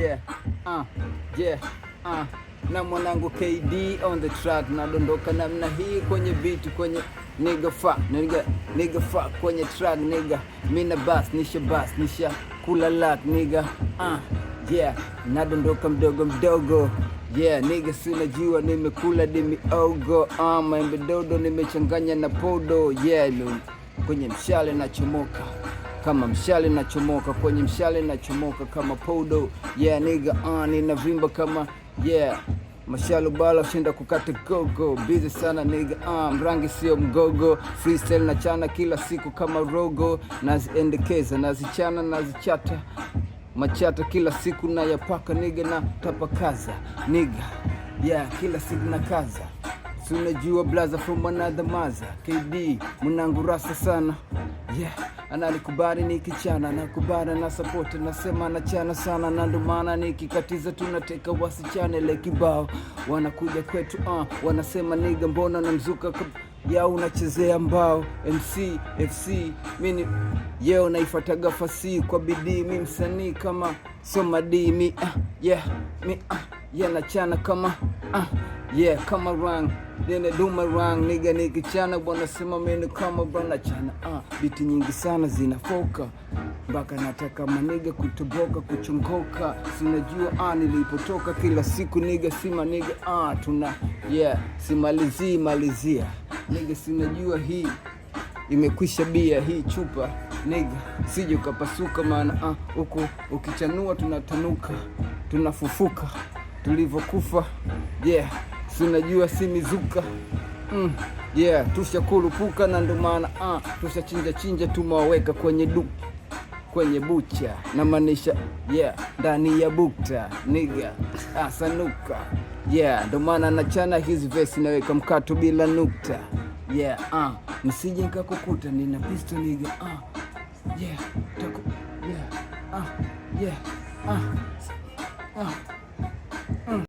yeah, yeah, na mwanangu KD on the track, nadondoka namna hii kwenye beat, kwenye nigga fuck kwenye track nigga, mina bass nisha kula lak nigga, yeah, nadondoka mdogo yeah nigga, si unajua nimekula dimi ogo, maembe dodo nimechanganya na podo, yeah kwenye mshale nachomoka kama mshale nachomoka, kwenye mshale nachomoka kama podo, yeah nigga, ninavimba kama yeah mashalo bala shinda kukata gogo, busy sana nigga, mrangi sio mgogo, freestyle na chana kila siku kama rogo, naziendekeza nazichana nazichata machata kila siku na yapaka nigga, na tapakaza nigga, yeah kila siku na kaza, si unajua blaza from another mother, KD mwanangu rasta sana, yeah analikubali nikichana, nakubali na support, nasema nachana sana, na ndo maana nikikatiza tunateka wasichane le kibao, wanakuja kwetu wanasema nigga mbona namzuka ya unachezea mbao, MC FC mini yeo naifataga fasi kwa bidii, mi msanii kama Somadi mi yeah mi yeah nachana kama yeah kama rang nene duma rang nigga nikichana bwana sema mimi kama bwana chana, biti nyingi sana zinafoka mpaka nataka maniga kutoboka kuchongoka, si unajua nilipotoka kila siku nigga sima nigga, tuna yeah malizia nigga, si unajua hii imekwisha bia hii chupa nigga, sije ukapasuka, maana huko ukichanua tunatanuka tunafufuka tulivyokufa, yeah si unajua si mizuka, yeah tushakurupuka, na ndo maana tushachinja tumewaweka kwenye bucha, na maanisha yeah ndani ya bukta nigga, sanuka yeah, ndo maana nachana hizi verse naweka mkato bila nukta, yeah nisije nikakukuta nina pistol nigga, yeah tako yeah yeah